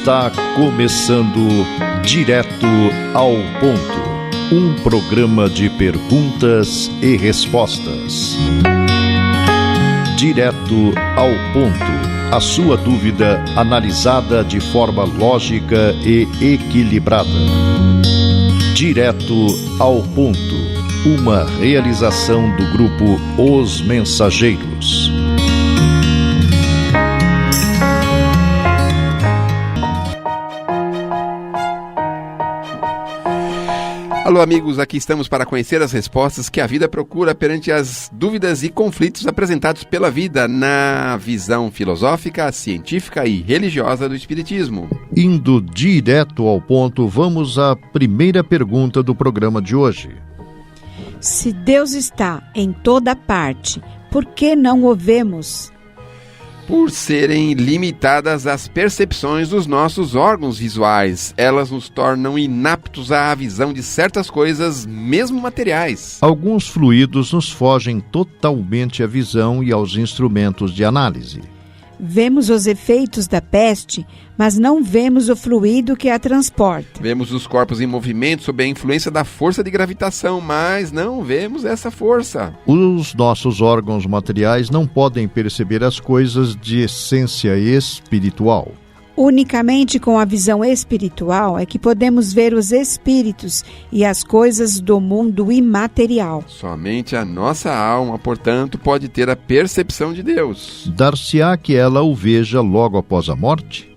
Está começando Direto ao Ponto, um programa de perguntas e respostas. Direto ao Ponto, a sua dúvida analisada de forma lógica e equilibrada. Direto ao Ponto, uma realização do grupo Os Mensageiros. Alô amigos, aqui estamos para conhecer as respostas que a vida procura perante as dúvidas e conflitos apresentados pela vida na visão filosófica, científica e religiosa do Espiritismo. Indo direto ao ponto, vamos à primeira pergunta do programa de hoje. Se Deus está em toda parte, por que não o vemos? Por serem limitadas as percepções dos nossos órgãos visuais, elas nos tornam inaptos à visão de certas coisas, mesmo materiais. Alguns fluidos nos fogem totalmente à visão e aos instrumentos de análise. Vemos os efeitos da peste, mas não vemos o fluido que a transporta. Vemos os corpos em movimento sob a influência da força de gravitação, mas não vemos essa força. Os nossos órgãos materiais não podem perceber as coisas de essência espiritual. Unicamente com a visão espiritual é que podemos ver os espíritos e as coisas do mundo imaterial. Somente a nossa alma, portanto, pode ter a percepção de Deus. Dar-se-á que ela o veja logo após a morte?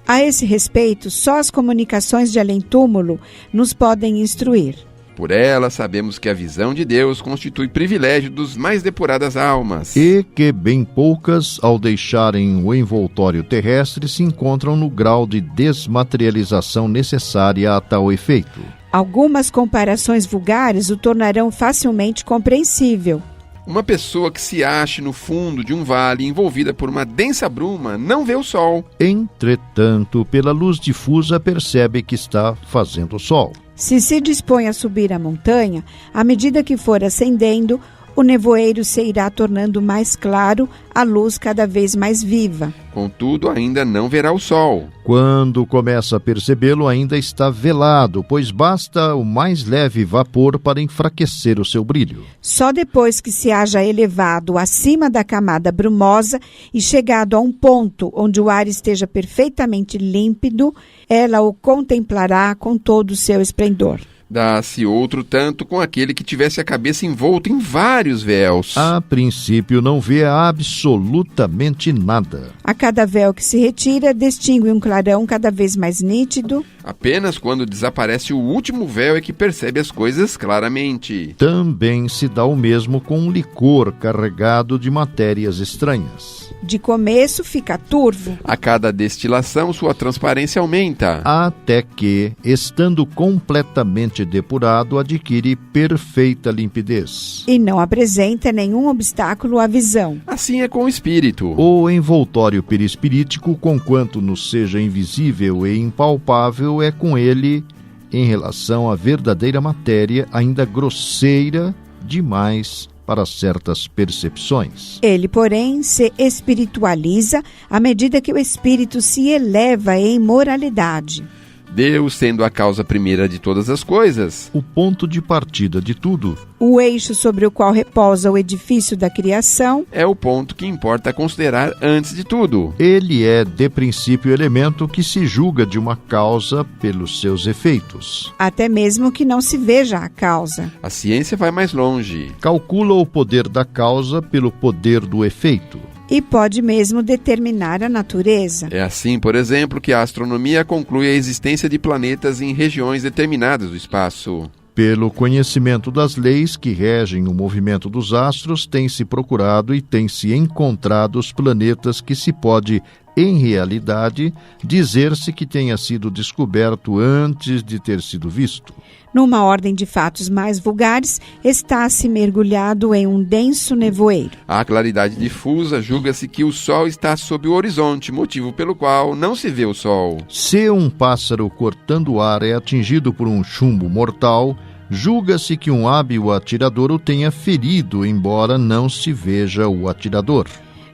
A esse respeito, só as comunicações de além-túmulo nos podem instruir. Por ela, sabemos que a visão de Deus constitui privilégio dos mais depuradas almas. E que bem poucas, ao deixarem o envoltório terrestre, se encontram no grau de desmaterialização necessária a tal efeito. Algumas comparações vulgares o tornarão facilmente compreensível. Uma pessoa que se ache no fundo de um vale envolvida por uma densa bruma não vê o sol. Entretanto, pela luz difusa percebe que está fazendo sol. Se dispõe a subir a montanha, à medida que for ascendendo, o nevoeiro se irá tornando mais claro, a luz cada vez mais viva. Contudo, ainda não verá o sol. Quando começa a percebê-lo, ainda está velado, pois basta o mais leve vapor para enfraquecer o seu brilho. Só depois que se haja elevado acima da camada brumosa e chegado a um ponto onde o ar esteja perfeitamente límpido, ela o contemplará com todo o seu esplendor. Dá-se outro tanto com aquele que tivesse a cabeça envolta em vários véus. A princípio não vê absolutamente nada. A cada véu que se retira, distingue um clarão cada vez mais nítido. Apenas quando desaparece o último véu é que percebe as coisas claramente. Também se dá o mesmo com um licor carregado de matérias estranhas. De começo fica turvo. A cada destilação, sua transparência aumenta. Até que, estando completamente depurado, adquire perfeita limpidez. E não apresenta nenhum obstáculo à visão. Assim é com o espírito. O envoltório perispirítico, conquanto nos seja invisível e impalpável, é com ele, em relação à verdadeira matéria, ainda grosseira demais para certas percepções. Ele, porém, se espiritualiza à medida que o espírito se eleva em moralidade. Deus sendo a causa primeira de todas as coisas, o ponto de partida de tudo, o eixo sobre o qual repousa o edifício da criação, é o ponto que importa considerar antes de tudo. Ele é, de princípio, elemento que se julga de uma causa pelos seus efeitos. Até mesmo que não se veja a causa. A ciência vai mais longe. Calcula o poder da causa pelo poder do efeito. E pode mesmo determinar a natureza. É assim, por exemplo, que a astronomia conclui a existência de planetas em regiões determinadas do espaço. Pelo conhecimento das leis que regem o movimento dos astros, tem-se procurado e tem-se encontrado os planetas que se pode, em realidade, dizer-se que tenha sido descoberto antes de ter sido visto. Numa ordem de fatos mais vulgares, está-se mergulhado em um denso nevoeiro. À claridade difusa, julga-se que o sol está sob o horizonte, motivo pelo qual não se vê o sol. Se um pássaro cortando o ar é atingido por um chumbo mortal, julga-se que um hábil atirador o tenha ferido, embora não se veja o atirador.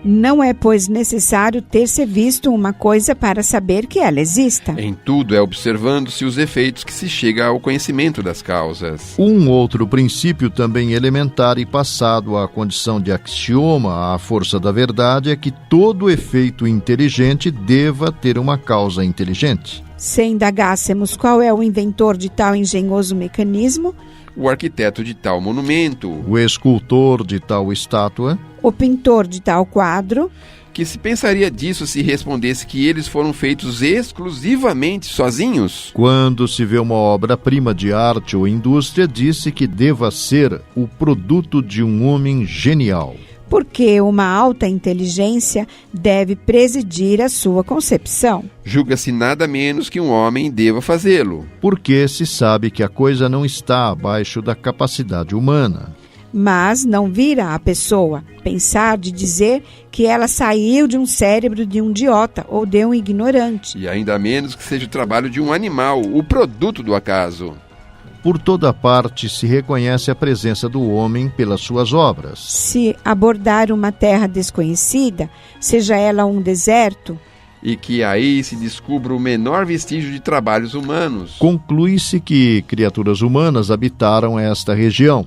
Não é, pois, necessário ter-se visto uma coisa para saber que ela exista. Em tudo é observando-se os efeitos que se chega ao conhecimento das causas. Um outro princípio também elementar e passado à condição de axioma à força da verdade é que todo efeito inteligente deva ter uma causa inteligente. Se indagássemos qual é o inventor de tal engenhoso mecanismo, O arquiteto de tal monumento, O escultor de tal estátua, o pintor de tal quadro, que se pensaria disso se respondesse que eles foram feitos exclusivamente sozinhos? quando se vê uma obra-prima de arte ou indústria, disse que deva ser o produto de um homem genial. porque uma alta inteligência deve presidir a sua concepção. Julga-se nada menos que um homem deva fazê-lo. Porque se sabe que a coisa não está abaixo da capacidade humana. Mas não vira a pessoa pensar de dizer que ela saiu de um cérebro de um idiota ou de um ignorante. E ainda menos que seja o trabalho de um animal, o produto do acaso. Por toda parte se reconhece a presença do homem pelas suas obras. Se abordar uma terra desconhecida, seja ela um deserto, E que aí se descubra o menor vestígio de trabalhos humanos. Conclui-se que criaturas humanas habitaram esta região.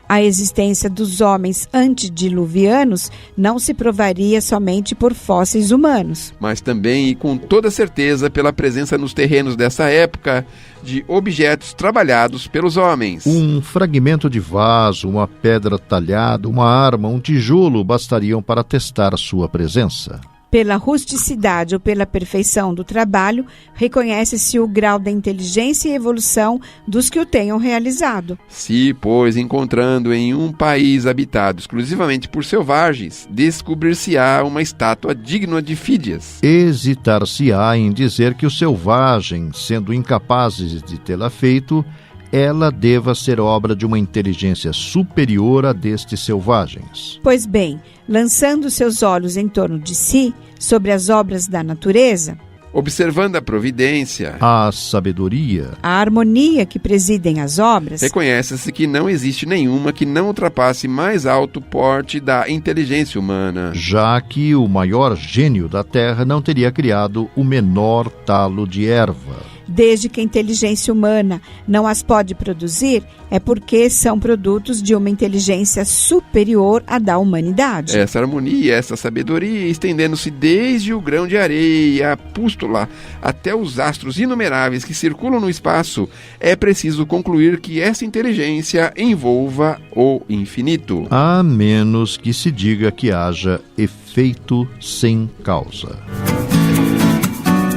a existência dos homens antediluvianos não se provaria somente por fósseis humanos. Mas também e com toda certeza pela presença nos terrenos dessa época de objetos trabalhados pelos homens. Um fragmento de vaso, uma pedra talhada, uma arma, um tijolo bastariam para atestar sua presença. Pela rusticidade ou pela perfeição do trabalho, reconhece-se o grau da inteligência e evolução dos que o tenham realizado. Se, pois, encontrando em um país habitado exclusivamente por selvagens, descobrir-se-á uma estátua digna de Fídias. Hesitar-se-á em dizer que os selvagens, sendo incapazes de tê-la feito, ela deva ser obra de uma inteligência superior à destes selvagens. Pois bem, lançando seus olhos em torno de si, sobre as obras da natureza, Observando a providência, A sabedoria, a harmonia que presidem as obras, reconhece-se que não existe nenhuma que não ultrapasse mais alto porte da inteligência humana. já que o maior gênio da terra não teria criado o menor talo de erva. desde que a inteligência humana não as pode produzir, é porque são produtos de uma inteligência superior à da humanidade. Essa harmonia, essa sabedoria, estendendo-se desde o grão de areia, a pústula, até os astros inumeráveis que circulam no espaço, é preciso concluir que essa inteligência envolva o infinito. A menos que se diga que haja efeito sem causa.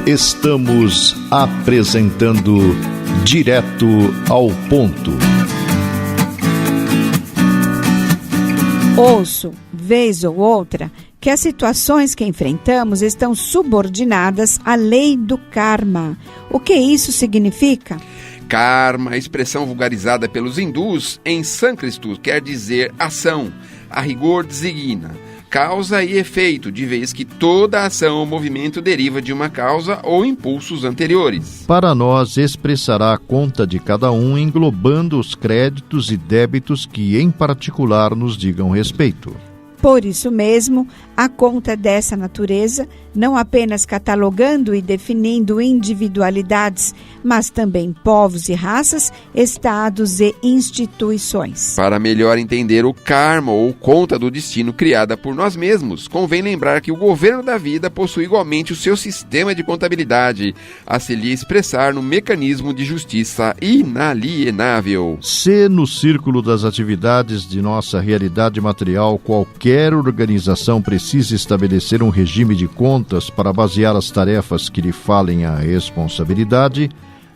Estamos apresentando Direto ao Ponto. Ouço, vez ou outra, que as situações que enfrentamos estão subordinadas à lei do karma. O que isso significa? Karma, expressão vulgarizada pelos hindus em sânscrito, quer dizer ação, a rigor designa causa e efeito, de vez que toda ação ou movimento deriva de uma causa ou impulsos anteriores. Para nós, expressará a conta de cada um, englobando os créditos e débitos que, em particular, nos digam respeito. Por isso mesmo, a conta dessa natureza, não apenas catalogando e definindo individualidades, mas também povos e raças, estados e instituições. Para melhor entender o karma ou conta do destino criada por nós mesmos, convém lembrar que o governo da vida possui igualmente o seu sistema de contabilidade, a se lhe expressar no mecanismo de justiça inalienável. Se no círculo das atividades de nossa realidade material qualquer organização precisa estabelecer um regime de contas para basear as tarefas que lhe falem a responsabilidade,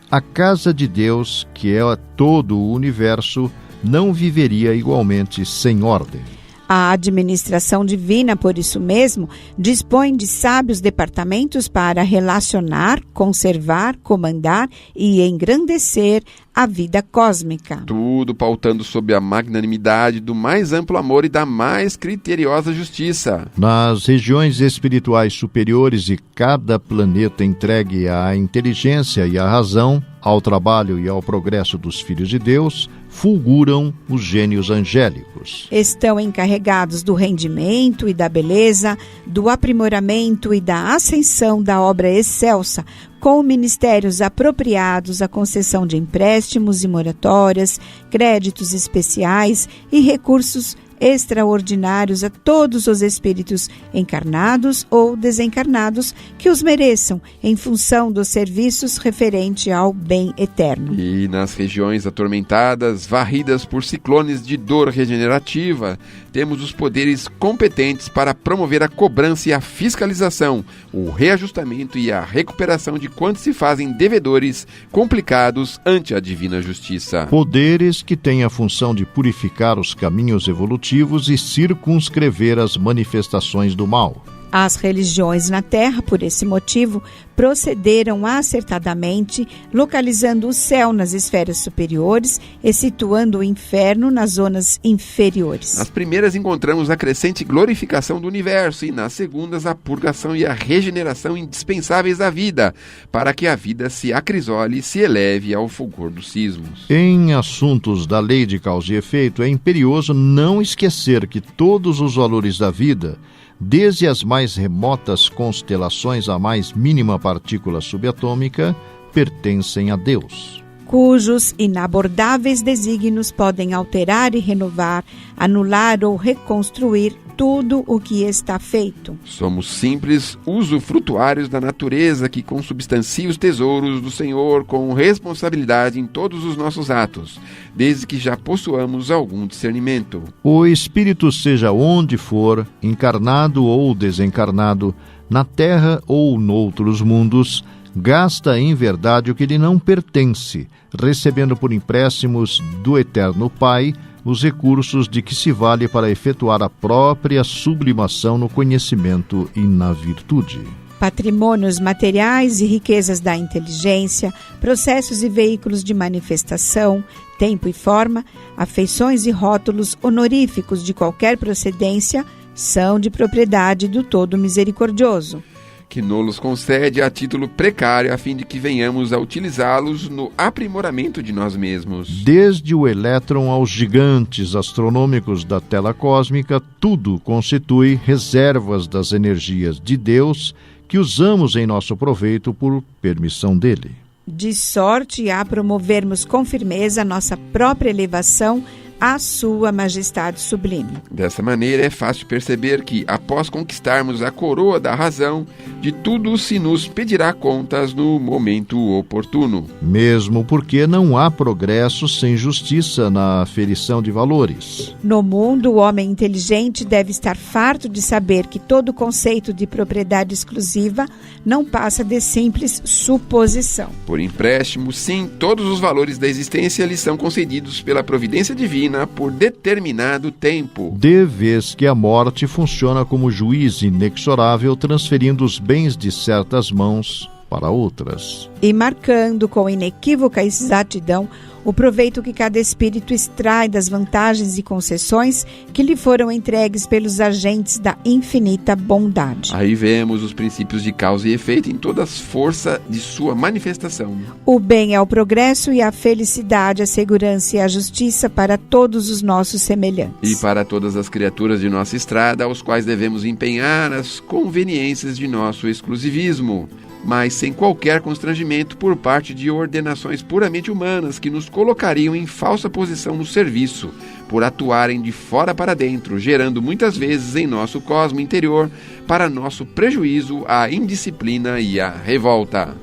a casa de Deus, que é todo o universo, não viveria igualmente sem ordem. A administração divina, por isso mesmo, dispõe de sábios departamentos para relacionar, conservar, comandar e engrandecer a vida cósmica. Tudo pautando sob a magnanimidade do mais amplo amor e da mais criteriosa justiça. Nas regiões espirituais superiores e cada planeta entregue à inteligência e à razão, Ao trabalho e ao progresso dos filhos de Deus, fulguram os gênios angélicos. Estão encarregados do rendimento e da beleza, do aprimoramento e da ascensão da obra excelsa, com ministérios apropriados à concessão de empréstimos e moratórias, créditos especiais e recursos extraordinários a todos os espíritos encarnados ou desencarnados que os mereçam em função dos serviços referente ao bem eterno. E nas regiões atormentadas, varridas por ciclones de dor regenerativa, temos os poderes competentes para promover a cobrança e a fiscalização, o reajustamento e a recuperação de quantos se fazem devedores complicados ante a divina justiça. Poderes que têm a função de purificar os caminhos evolutivos e circunscrever as manifestações do mal. As religiões na Terra, por esse motivo, procederam acertadamente, localizando o céu nas esferas superiores e situando o inferno nas zonas inferiores. Nas primeiras encontramos a crescente glorificação do universo e nas segundas a purgação e a regeneração indispensáveis à vida, para que a vida se acrisole e se eleve ao fulgor dos cismos. Em assuntos da lei de causa e efeito, é imperioso não esquecer que todos os valores da vida, desde as mais remotas constelações à mais mínima partícula subatômica, pertencem a Deus, cujos inabordáveis desígnios podem alterar e renovar, anular ou reconstruir tudo o que está feito. Somos simples usufrutuários da natureza que consubstancia os tesouros do Senhor com responsabilidade em todos os nossos atos, desde que já possuamos algum discernimento. O espírito, seja onde for, encarnado ou desencarnado, na terra ou noutros mundos, gasta em verdade o que lhe não pertence, recebendo por empréstimos do Eterno Pai os recursos de que se vale para efetuar a própria sublimação no conhecimento e na virtude. Patrimônios materiais e riquezas da inteligência, processos e veículos de manifestação, tempo e forma, afeições e rótulos honoríficos de qualquer procedência são de propriedade do Todo Misericordioso, que nos concede a título precário a fim de que venhamos a utilizá-los no aprimoramento de nós mesmos. Desde o elétron aos gigantes astronômicos da tela cósmica, tudo constitui reservas das energias de Deus que usamos em nosso proveito por permissão dele. De sorte a promovermos com firmeza nossa própria elevação à sua majestade sublime. Dessa maneira é fácil perceber que, após conquistarmos a coroa da razão, de tudo se nos pedirá contas no momento oportuno. Mesmo porque não há progresso sem justiça na aferição de valores. No mundo, o homem inteligente deve estar farto de saber que todo conceito de propriedade exclusiva não passa de simples suposição. Por empréstimo, sim, todos os valores da existência lhes são concedidos pela providência divina por determinado tempo. De vez que a morte funciona como juiz inexorável, transferindo os bens de certas mãos para outras. E marcando com inequívoca exatidão o proveito que cada espírito extrai das vantagens e concessões que lhe foram entregues pelos agentes da infinita bondade. Aí vemos os princípios de causa e efeito em toda a força de sua manifestação. O bem é o progresso e a felicidade, a segurança e a justiça para todos os nossos semelhantes. E para todas as criaturas de nossa estrada, aos quais devemos empenhar as conveniências de nosso exclusivismo, mas sem qualquer constrangimento por parte de ordenações puramente humanas que nos colocariam em falsa posição no serviço, por atuarem de fora para dentro, gerando muitas vezes em nosso cosmo interior, para nosso prejuízo, a indisciplina e a revolta.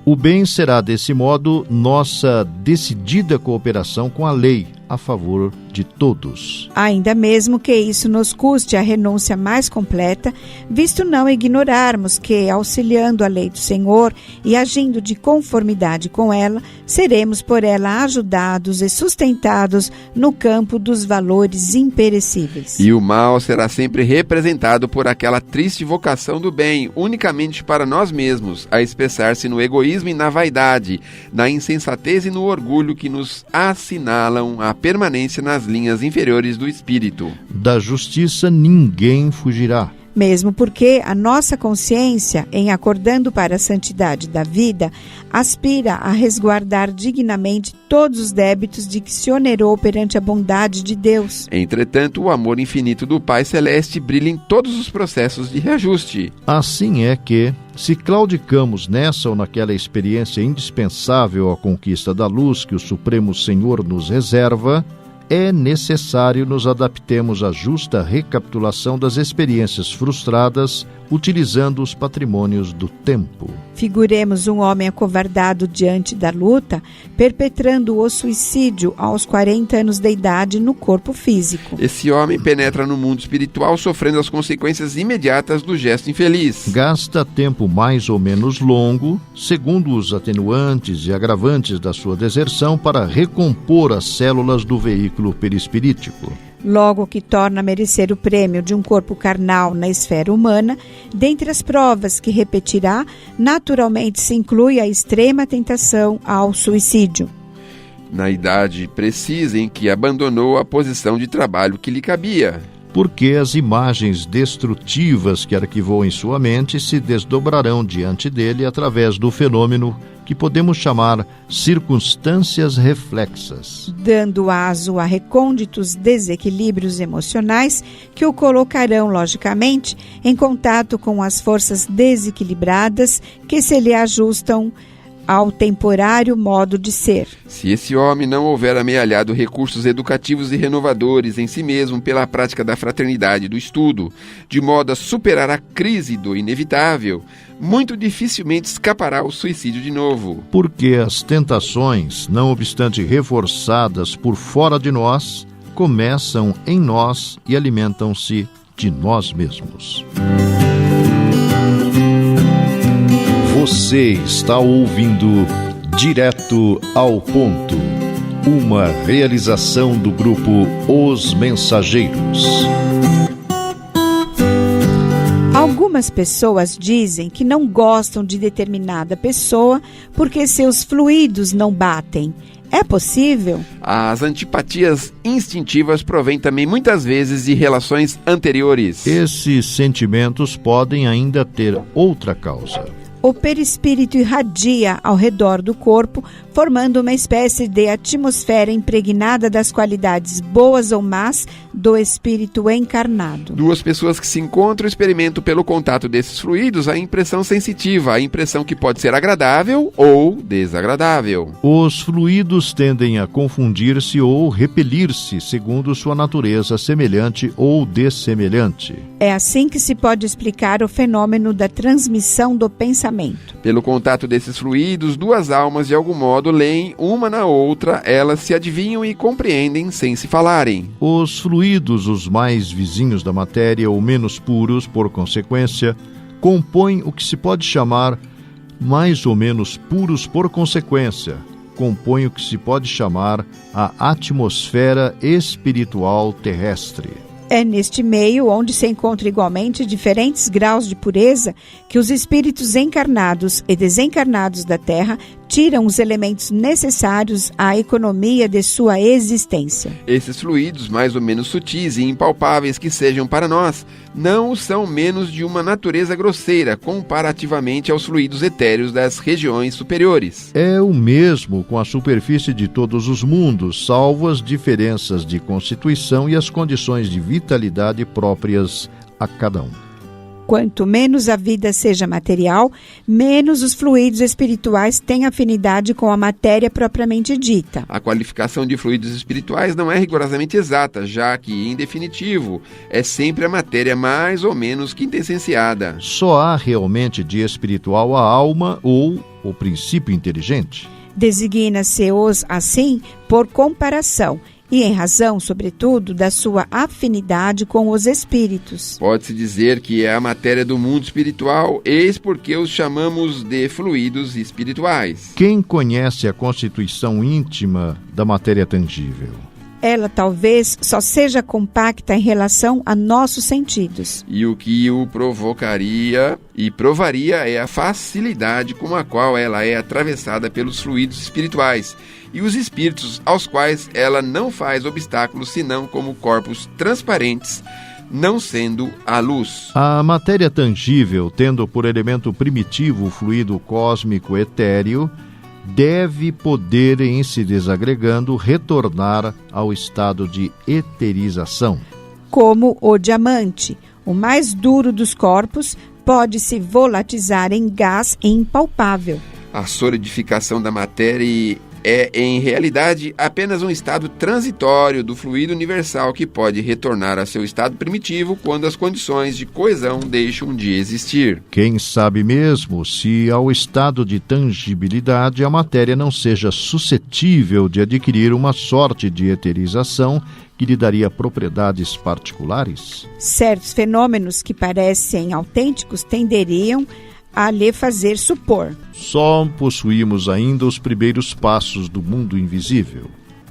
O bem será, desse modo, nossa decidida cooperação com a lei, a favor de todos. Ainda mesmo que isso nos custe a renúncia mais completa, visto não ignorarmos que, auxiliando a lei do Senhor e agindo de conformidade com ela, seremos por ela ajudados e sustentados no campo dos valores imperecíveis. E o mal será sempre representado por aquela triste vocação do bem, unicamente para nós mesmos, a expressar-se no egoísmo e na vaidade, na insensatez e no orgulho que nos assinalam a permanência nas linhas inferiores do espírito. Da justiça ninguém fugirá. Mesmo porque a nossa consciência, em acordando para a santidade da vida, aspira a resguardar dignamente todos os débitos de que se onerou perante a bondade de Deus. Entretanto, o amor infinito do Pai Celeste brilha em todos os processos de reajuste. Assim é que, se claudicamos nessa ou naquela experiência indispensável à conquista da luz que o Supremo Senhor nos reserva, é necessário nos adaptemos à justa recapitulação das experiências frustradas, utilizando os patrimônios do tempo. Figuremos um homem acovardado diante da luta, perpetrando o suicídio aos 40 anos de idade no corpo físico. Esse homem penetra no mundo espiritual sofrendo as consequências imediatas do gesto infeliz. Gasta tempo mais ou menos longo, segundo os atenuantes e agravantes da sua deserção, para recompor as células do veículo perispirítico. Logo que torna a merecer o prêmio de um corpo carnal na esfera humana, dentre as provas que repetirá, naturalmente se inclui a extrema tentação ao suicídio. Na idade precisa em que abandonou a posição de trabalho que lhe cabia. Porque as imagens destrutivas que arquivou em sua mente se desdobrarão diante dele através do fenômeno que podemos chamar circunstâncias reflexas, dando aso a recônditos desequilíbrios emocionais que o colocarão, logicamente, em contato com as forças desequilibradas que se lhe ajustam ao temporário modo de ser. Se esse homem não houver amealhado recursos educativos e renovadores em si mesmo pela prática da fraternidade e do estudo, de modo a superar a crise do inevitável, muito dificilmente escapará ao suicídio de novo. Porque as tentações, não obstante reforçadas por fora de nós, começam em nós e alimentam-se de nós mesmos. Você está ouvindo Direto ao Ponto, uma realização do grupo Os Mensageiros. Algumas pessoas dizem que não gostam de determinada pessoa porque seus fluidos não batem. É possível? As antipatias instintivas provêm também muitas vezes de relações anteriores. Esses sentimentos podem ainda ter outra causa. O perispírito irradia ao redor do corpo, formando uma espécie de atmosfera impregnada das qualidades boas ou más do espírito encarnado. Duas pessoas que se encontram experimentam pelo contato desses fluidos a impressão sensitiva, a impressão que pode ser agradável ou desagradável. Os fluidos tendem a confundir-se ou repelir-se segundo sua natureza semelhante ou dessemelhante. É assim que se pode explicar o fenômeno da transmissão do pensamento. Pelo contato desses fluidos, duas almas de algum modo leem uma na outra, elas se adivinham e compreendem sem se falarem. Os fluidos, os mais vizinhos da matéria ou menos puros, por consequência, compõem o que se pode chamar mais ou menos puros por consequência, compõem o que se pode chamar a atmosfera espiritual terrestre. É neste meio, onde se encontram igualmente diferentes graus de pureza, que os espíritos encarnados e desencarnados da Terra tiram os elementos necessários à economia de sua existência. Esses fluidos, mais ou menos sutis e impalpáveis que sejam para nós, não são menos de uma natureza grosseira comparativamente aos fluidos etéreos das regiões superiores. É o mesmo com a superfície de todos os mundos, salvo as diferenças de constituição e as condições de vitalidade próprias a cada um. Quanto menos a vida seja material, menos os fluidos espirituais têm afinidade com a matéria propriamente dita. A qualificação de fluidos espirituais não é rigorosamente exata, já que, em definitivo, é sempre a matéria mais ou menos quintessenciada. Só há realmente de espiritual a alma ou o princípio inteligente. Designa-se-os assim por comparação, e em razão, sobretudo, da sua afinidade com os espíritos. Pode-se dizer que é a matéria do mundo espiritual, eis porque os chamamos de fluidos espirituais. Quem conhece a constituição íntima da matéria tangível? Ela talvez só seja compacta em relação a nossos sentidos. E o que o provocaria e provaria é a facilidade com a qual ela é atravessada pelos fluidos espirituais e os espíritos aos quais ela não faz obstáculos senão como corpos transparentes, não sendo a luz. A matéria tangível, tendo por elemento primitivo o fluido cósmico etéreo, deve poder, em se desagregando, retornar ao estado de eterização. Como o diamante, o mais duro dos corpos, pode se volatizar em gás impalpável. A solidificação da matéria é, em realidade, apenas um estado transitório do fluido universal que pode retornar a seu estado primitivo quando as condições de coesão deixam de existir. Quem sabe mesmo se, ao estado de tangibilidade, a matéria não seja suscetível de adquirir uma sorte de eterização que lhe daria propriedades particulares? Certos fenômenos que parecem autênticos tenderiam a lhe fazer supor. Só possuímos ainda os primeiros passos do mundo invisível.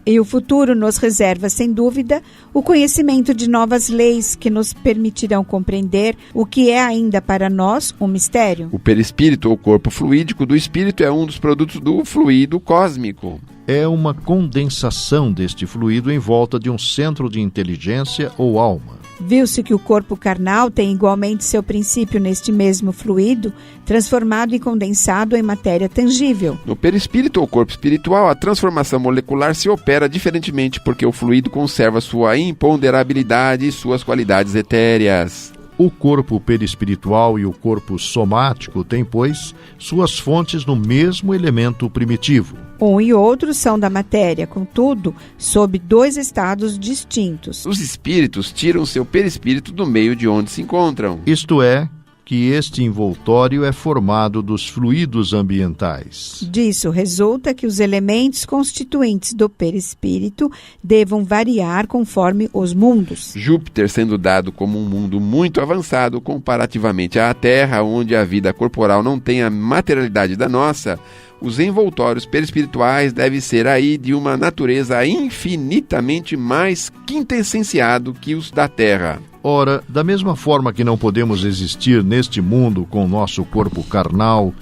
E o futuro nos reserva, sem dúvida, o conhecimento de novas leis que nos permitirão compreender o que é ainda para nós um mistério. O perispírito, ou corpo fluídico do espírito, é um dos produtos do fluido cósmico. É uma condensação deste fluido em volta de um centro de inteligência ou alma. Viu-se que o corpo carnal tem igualmente seu princípio neste mesmo fluido, transformado e condensado em matéria tangível. No perispírito ou corpo espiritual, a transformação molecular se opera diferentemente porque o fluido conserva sua imponderabilidade e suas qualidades etéreas. O corpo perispiritual e o corpo somático têm, pois, suas fontes no mesmo elemento primitivo. Um e outro são da matéria, contudo, sob dois estados distintos. Os espíritos tiram seu perispírito do meio de onde se encontram. Isto é, que este envoltório é formado dos fluidos ambientais. Disso resulta que os elementos constituintes do perispírito devam variar conforme os mundos. Júpiter sendo dado como um mundo muito avançado comparativamente à Terra, onde a vida corporal não tem a materialidade da nossa, os envoltórios perispirituais devem ser aí de uma natureza infinitamente mais quintessenciado que os da Terra. Ora, da mesma forma que não podemos existir neste mundo com nosso corpo carnal,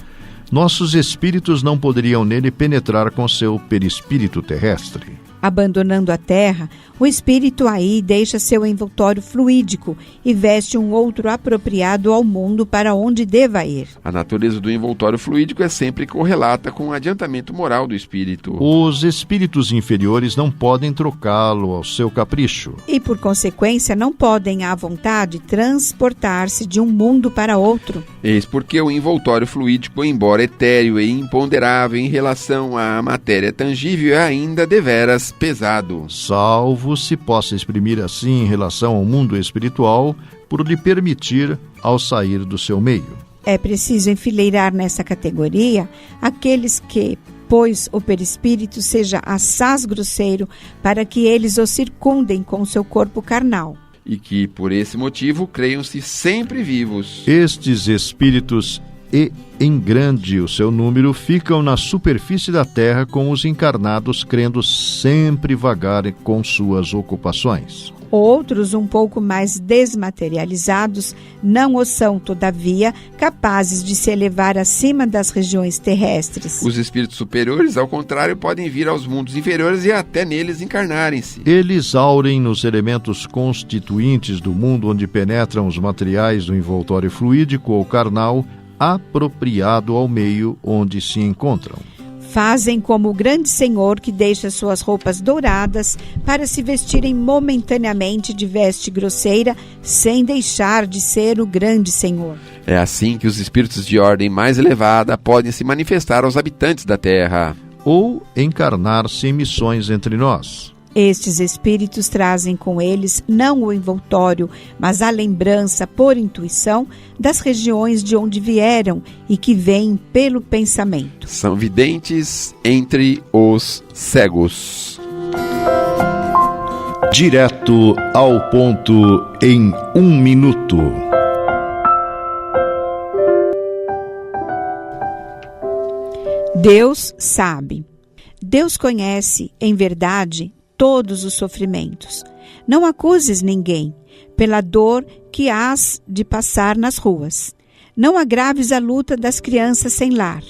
nossos espíritos não poderiam nele penetrar com seu perispírito terrestre. Abandonando a terra, o espírito aí deixa seu envoltório fluídico e veste um outro apropriado ao mundo para onde deva ir. A natureza do envoltório fluídico é sempre correlata com o adiantamento moral do espírito. Os espíritos inferiores não podem trocá-lo ao seu capricho. E, por consequência, não podem, à vontade, transportar-se de um mundo para outro. Eis porque o envoltório fluídico, embora etéreo e imponderável em relação à matéria tangível, é ainda deveras pesado. Salvo se possa exprimir assim em relação ao mundo espiritual, por lhe permitir ao sair do seu meio. É preciso enfileirar nessa categoria aqueles que, pois o perispírito seja assaz grosseiro, para que eles o circundem com seu corpo carnal. E que, por esse motivo, creiam-se sempre vivos. Estes espíritos, e em grande o seu número, ficam na superfície da terra com os encarnados, crendo sempre vagar com suas ocupações. Outros, um pouco mais desmaterializados, não o são, todavia, capazes de se elevar acima das regiões terrestres. Os espíritos superiores, ao contrário, podem vir aos mundos inferiores e até neles encarnarem-se. Eles aurem nos elementos constituintes do mundo onde penetram os materiais do envoltório fluídico ou carnal, apropriado ao meio onde se encontram. Fazem como o grande senhor que deixa suas roupas douradas para se vestirem momentaneamente de veste grosseira, sem deixar de ser o grande senhor. É assim que os espíritos de ordem mais elevada podem se manifestar aos habitantes da terra. Ou encarnar-se em missões entre nós. Estes espíritos trazem com eles não o envoltório, mas a lembrança, por intuição, das regiões de onde vieram e que vêm pelo pensamento. São videntes entre os cegos. Direto ao ponto em 1 minuto. Deus sabe. Deus conhece, em verdade, todos os sofrimentos. Não acuses ninguém pela dor que hás de passar nas ruas. Não agraves a luta das crianças sem lar.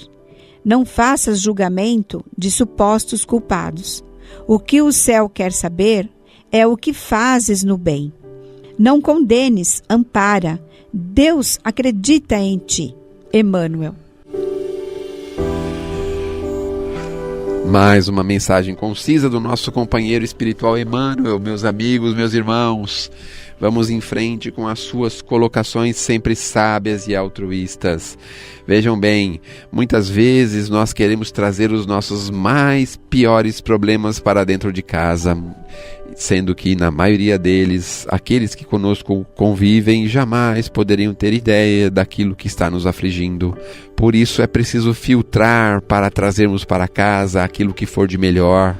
Não faças julgamento de supostos culpados. O que o céu quer saber é o que fazes no bem. Não condenes, ampara. Deus acredita em ti. Emmanuel. Mais uma mensagem concisa do nosso companheiro espiritual Emmanuel. Meus amigos, meus irmãos, vamos em frente com as suas colocações sempre sábias e altruístas. Vejam bem, muitas vezes nós queremos trazer os nossos mais piores problemas para dentro de casa, sendo que na maioria deles, aqueles que conosco convivem jamais poderiam ter ideia daquilo que está nos afligindo. Por isso é preciso filtrar para trazermos para casa aquilo que for de melhor,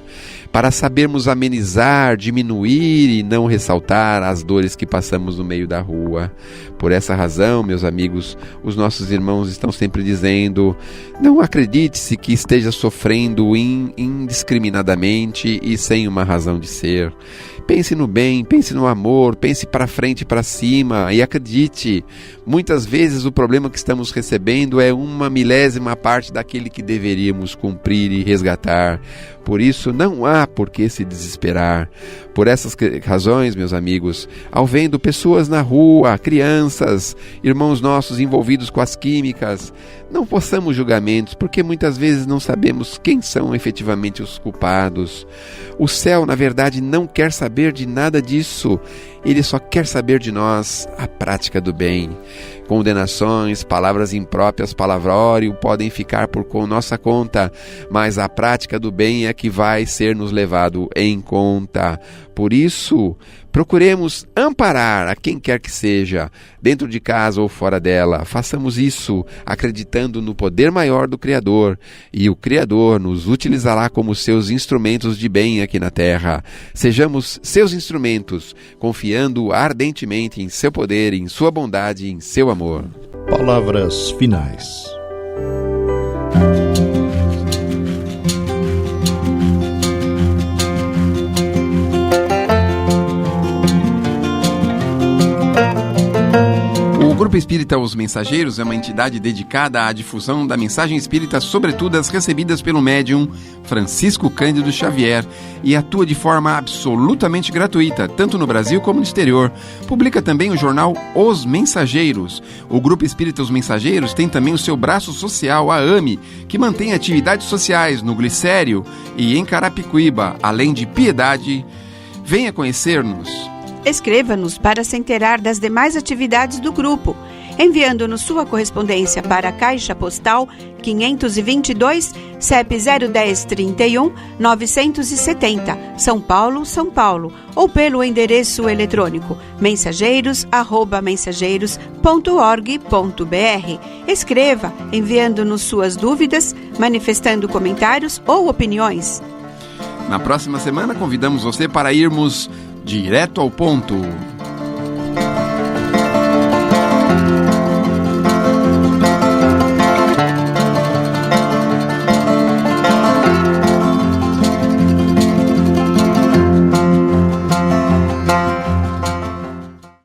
para sabermos amenizar, diminuir e não ressaltar as dores que passamos no meio da rua. Por essa razão, meus amigos, os nossos irmãos estão sempre dizendo: não acredite-se que esteja sofrendo indiscriminadamente e sem uma razão de ser. Pense no bem, pense no amor, pense para frente e para cima e acredite, muitas vezes o problema que estamos recebendo é 1/1000ª parte daquele que deveríamos cumprir e resgatar. Por isso não há por que se desesperar. Por essas razões, meus amigos, ao vendo pessoas na rua, crianças, irmãos nossos envolvidos com as químicas, não possamos julgamentos, porque muitas vezes não sabemos quem são efetivamente os culpados. O céu, na verdade, não quer saber de nada disso. Ele só quer saber de nós a prática do bem. Condenações, palavras impróprias, palavrório podem ficar por nossa conta, mas a prática do bem é que vai ser nos levado em conta. Por isso, procuremos amparar a quem quer que seja, dentro de casa ou fora dela. Façamos isso acreditando no poder maior do Criador, e o Criador nos utilizará como seus instrumentos de bem aqui na terra. Sejamos seus instrumentos, confiando ardentemente em seu poder, em sua bondade, em seu amor. Palavras finais. O Grupo Espírita Os Mensageiros é uma entidade dedicada à difusão da mensagem espírita, sobretudo as recebidas pelo médium Francisco Cândido Xavier, e atua de forma absolutamente gratuita, tanto no Brasil como no exterior. Publica também o jornal Os Mensageiros. O Grupo Espírita Os Mensageiros tem também o seu braço social, a AME, que mantém atividades sociais no Glicério e em Carapicuíba, além de Piedade. Venha conhecer-nos. Escreva-nos para se inteirar das demais atividades do grupo, enviando-nos sua correspondência para a Caixa Postal 522, CEP 01031 970, São Paulo, São Paulo, ou pelo endereço eletrônico mensageiros@mensageiros.org.br. Escreva, enviando-nos suas dúvidas, manifestando comentários ou opiniões. Na próxima semana convidamos você para irmos direto ao ponto.